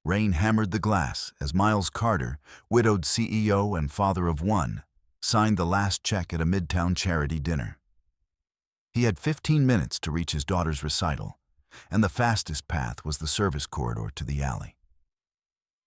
Rain hammered the glass as Miles Carter, widowed CEO and father of one, signed the last check at a midtown charity dinner. He had 15 minutes to reach his daughter's recital, and the fastest path was the service corridor to the alley.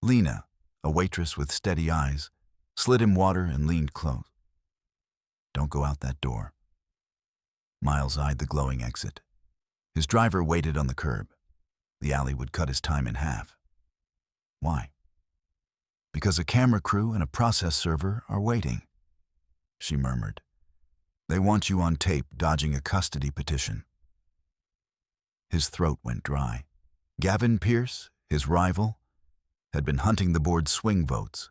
Lena, a waitress with steady eyes, slid him water and leaned close. "Don't go out that door." Miles eyed the glowing exit. His driver waited on the curb. The alley would cut his time in half. Why? "Because a camera crew and a process server are waiting," she murmured. "They want you on tape dodging a custody petition." His throat went dry. Gavin Pierce, his rival, had been hunting the board's swing votes.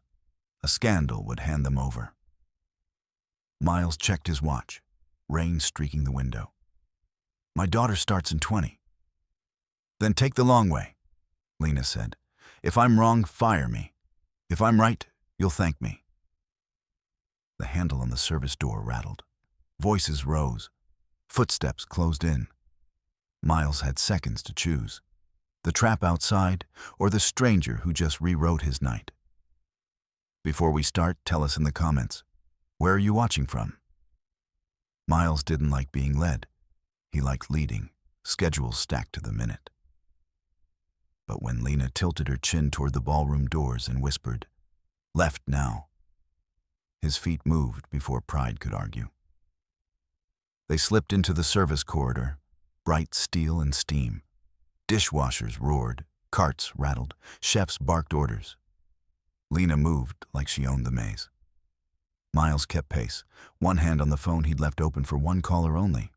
A scandal would hand them over. Miles checked his watch, rain streaking the window. "My daughter starts in 20. "Then take the long way," Lena said. "If I'm wrong, fire me. If I'm right, you'll thank me." The handle on the service door rattled. Voices rose. Footsteps closed in. Miles had seconds to choose: the trap outside or the stranger who just rewrote his night. "Before we start, tell us in the comments, where are you watching from?" Miles didn't like being led. He liked leading, schedules stacked to the minute. But when Lena tilted her chin toward the ballroom doors and whispered, "Left now," his feet moved before pride could argue. They slipped into the service corridor, bright steel and steam. Dishwashers roared, carts rattled, chefs barked orders. Lena moved like she owned the maze. Miles kept pace, one hand on the phone he'd left open for one caller only: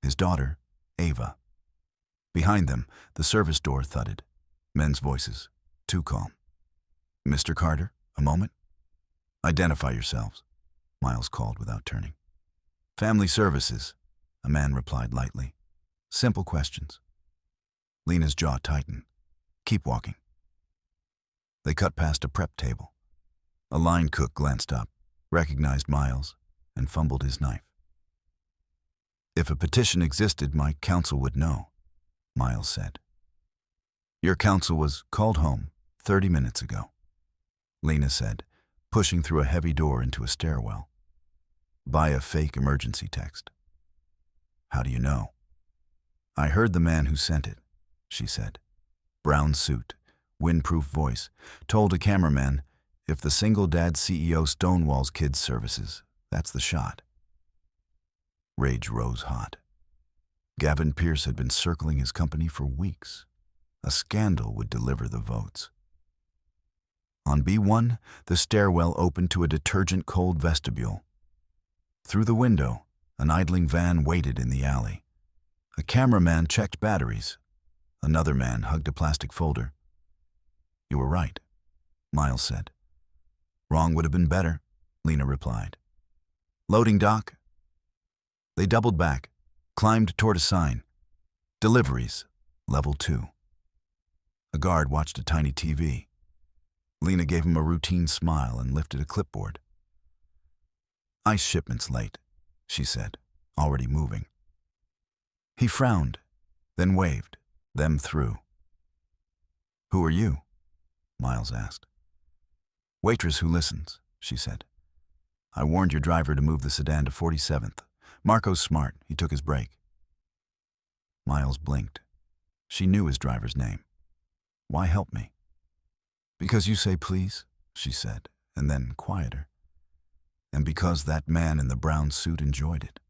his daughter, Ava. Behind them, the service door thudded. Men's voices, too calm. "Mr. Carter, a moment?" "Identify yourselves," Miles called without turning. "Family Services," a man replied lightly. "Simple questions." Lena's jaw tightened. "Keep walking." They cut past a prep table. A line cook glanced up, recognized Miles, and fumbled his knife. "If a petition existed, my counsel would know," Miles said. "Your counsel was called home 30 minutes ago," Lena said, pushing through a heavy door into a stairwell. "By a fake emergency text." "How do you know?" "I heard the man who sent it," she said. Brown suit, windproof voice, told a cameraman, "If the single dad CEO stonewalls kids' services, that's the shot." Rage rose hot. Gavin Pierce had been circling his company for weeks. A scandal would deliver the votes. On B1, the stairwell opened to a detergent-cold vestibule. Through the window, an idling van waited in the alley. A cameraman checked batteries. Another man hugged a plastic folder. "You were right," Miles said. "Wrong would have been better," Lena replied. "Loading dock." They doubled back, climbed toward a sign. "Deliveries, level 2. A guard watched a tiny TV. Lena gave him a routine smile and lifted a clipboard. "Ice shipment's late," she said, already moving. He frowned, then waved them through. "Who are you?" Miles asked. "Waitress who listens," she said. "I warned your driver to move the sedan to 47th. Marco's smart. He took his break." Miles blinked. She knew his driver's name. "Why help me?" "Because you say please," she said, and then quieter. "And because that man in the brown suit enjoyed it."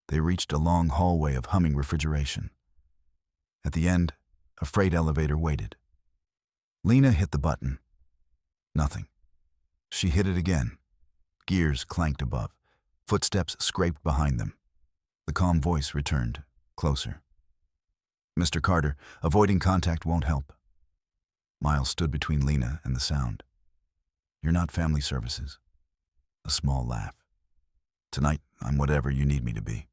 They reached a long hallway of humming refrigeration. At the end, a freight elevator waited. Lena hit the button. Nothing. She hit it again. Gears clanked above. Footsteps scraped behind them. The calm voice returned, closer. "Mr. Carter, avoiding contact won't help." Miles stood between Lena and the sound. "You're not Family Services." A small laugh. "Tonight, I'm whatever you need me to be."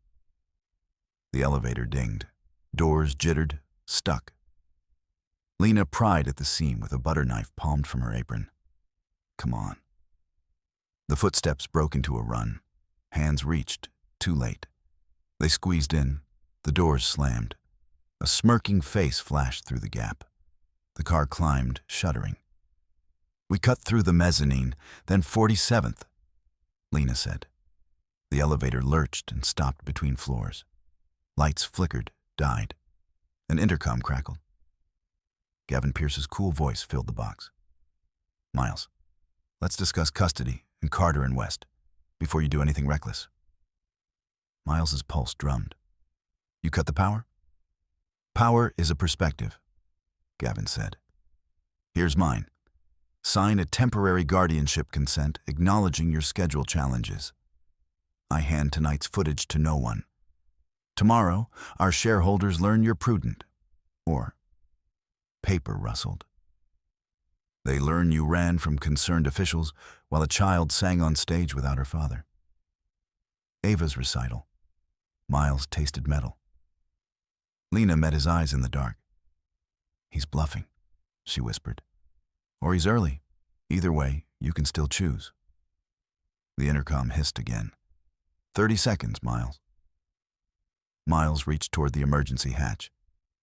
The elevator dinged. Doors jittered, stuck. Lena pried at the seam with a butter knife palmed from her apron. "Come on." The footsteps broke into a run. Hands reached, too late. They squeezed in. The doors slammed. A smirking face flashed through the gap. The car climbed, shuddering. We cut through the mezzanine, then 47th, Lena said. The elevator lurched and stopped between floors. Lights flickered, died. An intercom crackled. Gavin Pierce's cool voice filled the box. Miles, let's discuss custody and Carter and West before you do anything reckless. Miles's pulse drummed. You cut the power? Power is a perspective, Gavin said. Here's mine. Sign a temporary guardianship consent acknowledging your schedule challenges. I hand tonight's footage to no one. Tomorrow, our shareholders learn you're prudent. Or, paper rustled. They learn you ran from concerned officials while a child sang on stage without her father. Ava's recital. Miles tasted metal. Lena met his eyes in the dark. He's bluffing, she whispered. Or he's early. Either way, you can still choose. The intercom hissed again. 30 seconds, Miles. Miles reached toward the emergency hatch.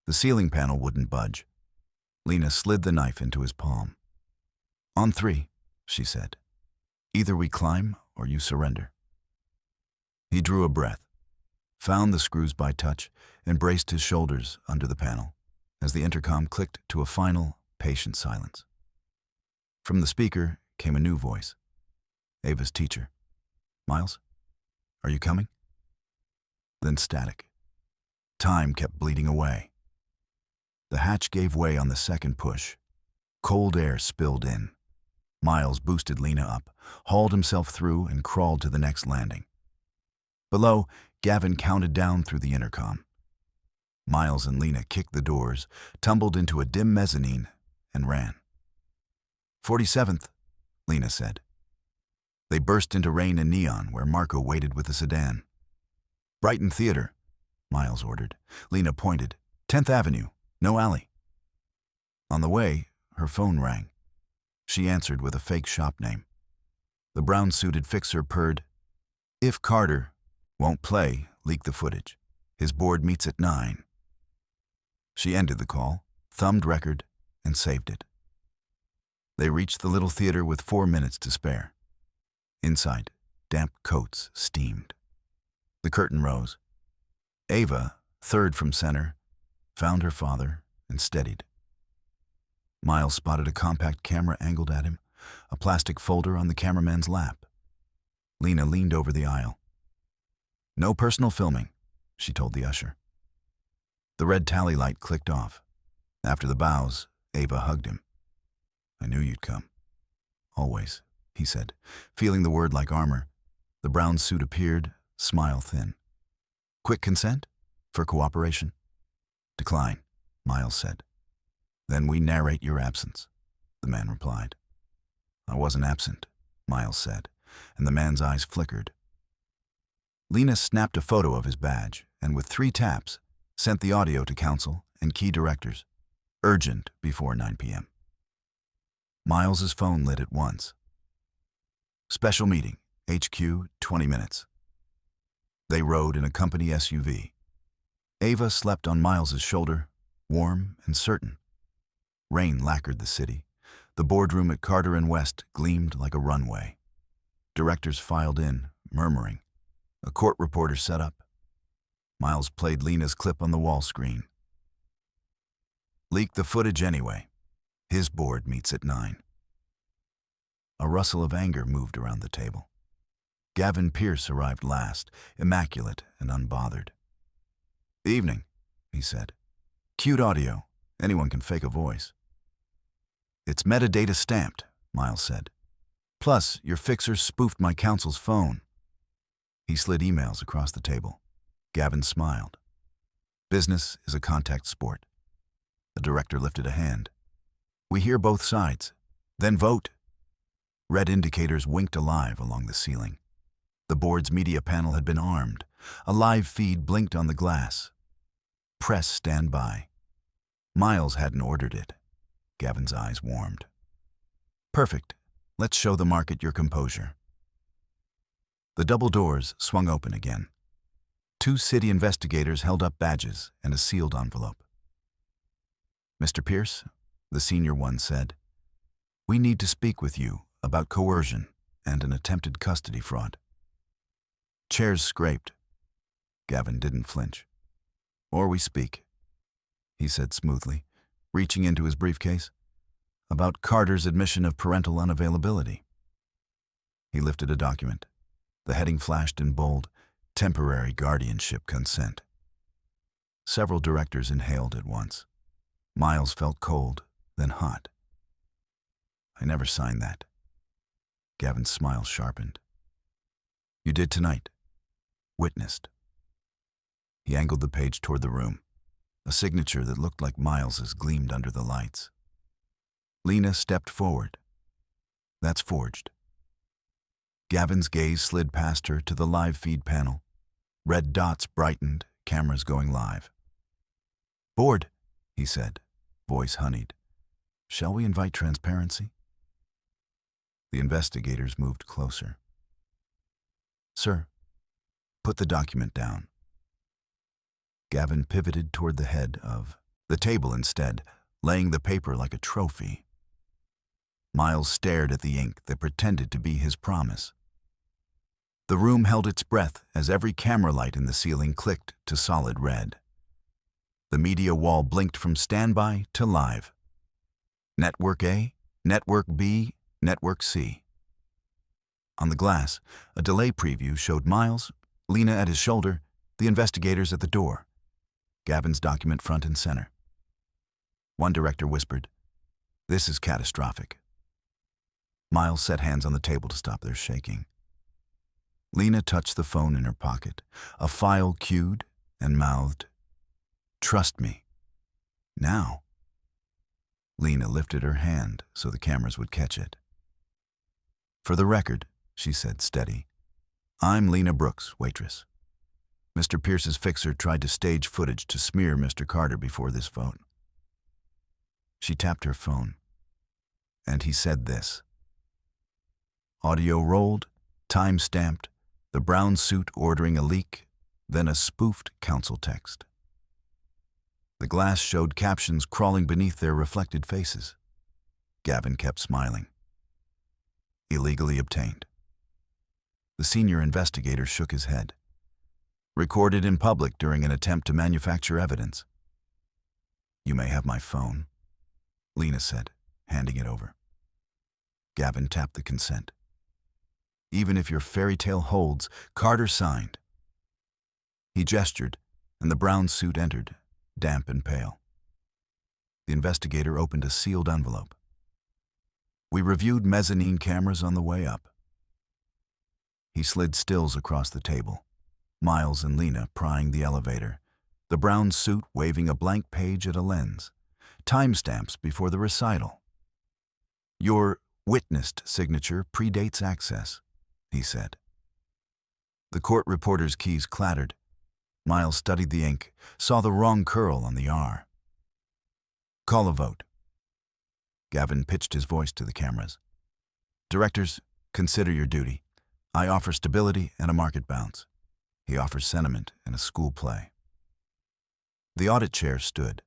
The ceiling panel wouldn't budge. Lena slid the knife into his palm. On 3, she said. Either we climb or you surrender. He drew a breath, found the screws by touch, and braced his shoulders under the panel as the intercom clicked to a final, patient silence. From the speaker came a new voice. Ava's teacher. Miles, are you coming? Then static. Time kept bleeding away. The hatch gave way on the second push. Cold air spilled in. Miles boosted Lena up, hauled himself through, and crawled to the next landing. Below, Gavin counted down through the intercom. Miles and Lena kicked the doors, tumbled into a dim mezzanine, and ran. 47th, Lena said. They burst into rain and neon where Marco waited with the sedan. Brighton Theater, Miles ordered. Lena pointed. 10th Avenue, no alley. On the way, her phone rang. She answered with a fake shop name. The brown-suited fixer purred, If Carter won't play, leak the footage. His board meets at 9. She ended the call, thumbed record, and saved it. They reached the little theater with 4 minutes to spare. Inside, damp coats steamed. The curtain rose. Ava, third from center, found her father and steadied. Miles spotted a compact camera angled at him, a plastic folder on the cameraman's lap. Lena leaned over the aisle. No personal filming, she told the usher. The red tally light clicked off. After the bows, Ava hugged him. I knew you'd come. Always, he said, feeling the word like armor. The brown suit appeared, smile thin. Quick consent? For cooperation? Decline, Miles said. Then we narrate your absence, the man replied. I wasn't absent, Miles said, and the man's eyes flickered. Lena snapped a photo of his badge and with 3 taps, sent the audio to counsel and key directors. Urgent before 9 p.m. Miles's phone lit at once. Special meeting, HQ, 20 minutes. They rode in a company SUV. Ava slept on Miles's shoulder, warm and certain. Rain lacquered the city. The boardroom at Carter and West gleamed like a runway. Directors filed in, murmuring. A court reporter set up. Miles played Lena's clip on the wall screen. Leak the footage anyway. His board meets at 9. A rustle of anger moved around the table. Gavin Pierce arrived last, immaculate and unbothered. Evening, he said. Cute audio. Anyone can fake a voice. It's metadata stamped, Miles said. Plus, your fixer spoofed my counsel's phone. He slid emails across the table. Gavin smiled. Business is a contact sport. The director lifted a hand. We hear both sides. Then vote. Red indicators winked alive along the ceiling. The board's media panel had been armed. A live feed blinked on the glass. Press stand by. Miles hadn't ordered it. Gavin's eyes warmed. Perfect. Let's show the market your composure. The double doors swung open again. 2 city investigators held up badges and a sealed envelope. Mr. Pierce, The senior one said. "We need to speak with you about coercion and an attempted custody fraud." Chairs scraped. Gavin didn't flinch. "Or we speak," he said smoothly, reaching into his briefcase, "about Carter's admission of parental unavailability." He lifted a document. The heading flashed in bold, "Temporary Guardianship Consent." Several directors inhaled at once. Miles felt cold, then hot. "I never signed that." Gavin's smile sharpened. "You did tonight. Witnessed." He angled the page toward the room. A signature that looked like Miles's gleamed under the lights. Lena stepped forward. "That's forged." Gavin's gaze slid past her to the live feed panel. Red dots brightened, cameras going live. "Board," he said, voice honeyed. "Shall we invite transparency?" The investigators moved closer. "Sir, put the document down." Gavin pivoted toward the head of the table instead, laying the paper like a trophy. Miles stared at the ink that pretended to be his promise. The room held its breath as every camera light in the ceiling clicked to solid red. The media wall blinked from standby to live. Network A, Network B, Network C. On the glass, a delay preview showed Miles, Lena at his shoulder, the investigators at the door. Gavin's document front and center. One director whispered, "This is catastrophic." Miles set hands on the table to stop their shaking. Lena touched the phone in her pocket, a file queued and mouthed, "Trust me." "Now." Lena lifted her hand so the cameras would catch it. "For the record," she said, steady, "I'm Lena Brooks, waitress. Mr. Pierce's fixer tried to stage footage to smear Mr. Carter before this vote." She tapped her phone, and he said this. Audio rolled, time stamped, the brown suit ordering a leak, then a spoofed council text. The glass showed captions crawling beneath their reflected faces. Gavin kept smiling. "Illegally obtained." The senior investigator shook his head. "Recorded in public during an attempt to manufacture evidence." "You may have my phone," Lena said, handing it over. Gavin tapped the consent. "Even if your fairy tale holds, Carter signed." He gestured, and the brown suit entered, damp and pale. The investigator opened a sealed envelope. "We reviewed mezzanine cameras on the way up." He slid stills across the table, Miles and Lena prying the elevator, the brown suit waving a blank page at a lens, timestamps before the recital. "Your witnessed signature predates access," he said. The court reporter's keys clattered. Miles studied the ink, saw the wrong curl on the R. "Call a vote." Gavin pitched his voice to the cameras. "Directors, consider your duty. I offer stability and a market bounce. He offers sentiment and a school play." The audit chair stood.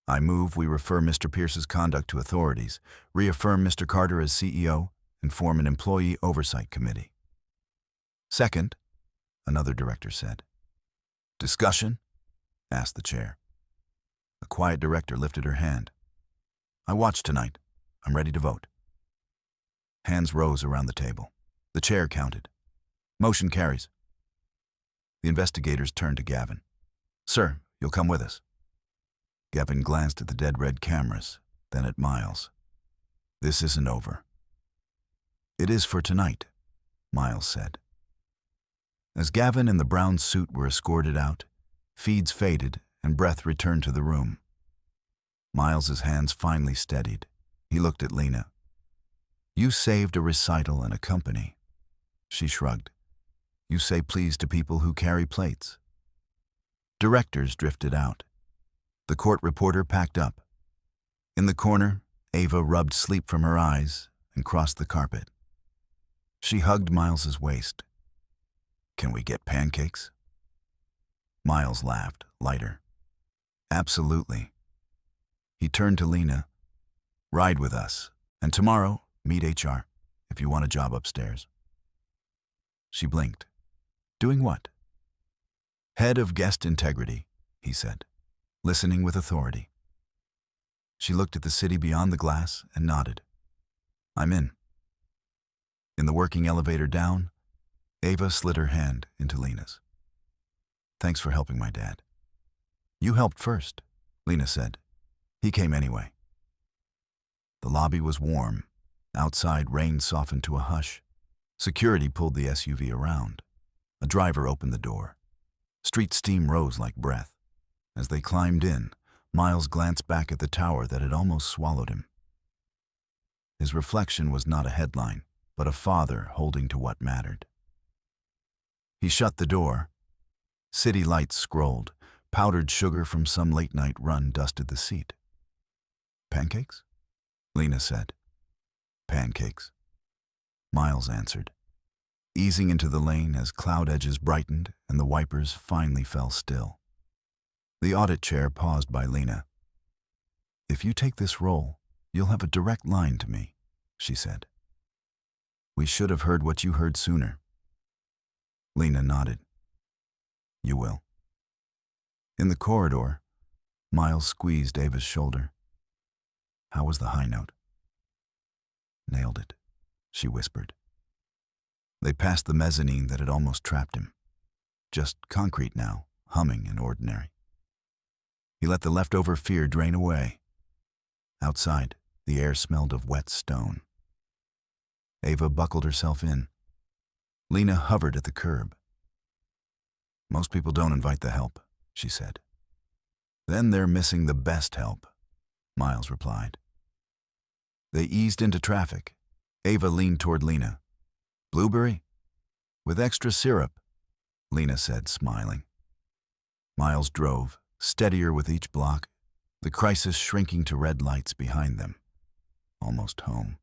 "I move we refer Mr. Pierce's conduct to authorities, reaffirm Mr. Carter as CEO, and form an employee oversight committee." "Second," another director said. "Discussion?" asked the chair. A quiet director lifted her hand. "I watched tonight. I'm ready to vote." Hands rose around the table. The chair counted. "Motion carries." The investigators turned to Gavin. "Sir, you'll come with us." Gavin glanced at the dead red cameras, then at Miles. "This isn't over." "It is for tonight," Miles said. As Gavin and the brown suit were escorted out, feeds faded and breath returned to the room. Miles's hands finally steadied. He looked at Lena. "You saved a recital and a company." She shrugged. "You say please to people who carry plates." Directors drifted out. The court reporter packed up. In the corner, Ava rubbed sleep from her eyes and crossed the carpet. She hugged Miles's waist. "Can we get pancakes?" Miles laughed, lighter. "Absolutely." He turned to Lena. Ride with us. And tomorrow, meet HR, if you want a job upstairs. She blinked. Doing what? Head of guest integrity, he said, listening with authority. She looked at the city beyond the glass and nodded. I'm in. In the working elevator down, Ava slid her hand into Lena's. Thanks for helping my dad. You helped first, Lena said. He came anyway. The lobby was warm. Outside, rain softened to a hush. Security pulled the SUV around. A driver opened the door. Street steam rose like breath. As they climbed in, Miles glanced back at the tower that had almost swallowed him. His reflection was not a headline, but a father holding to what mattered. He shut the door. City lights scrolled. Powdered sugar from some late-night run dusted the seat. Pancakes? Lena said. Pancakes. Miles answered, easing into the lane as cloud edges brightened and the wipers finally fell still. The audit chair paused by Lena. If you take this role, you'll have a direct line to me, she said. We should have heard what you heard sooner. Lena nodded. You will. In the corridor, Miles squeezed Ava's shoulder. How was the high note? Nailed it, she whispered. They passed the mezzanine that had almost trapped him. Just concrete now, humming and ordinary. He let the leftover fear drain away. Outside, the air smelled of wet stone. Ava buckled herself in. Lena hovered at the curb. Most people don't invite the help, she said. Then they're missing the best help, Miles replied. They eased into traffic. Ava leaned toward Lena. Blueberry? With extra syrup, Lena said, smiling. Miles drove, steadier with each block, the crisis shrinking to red lights behind them. Almost home.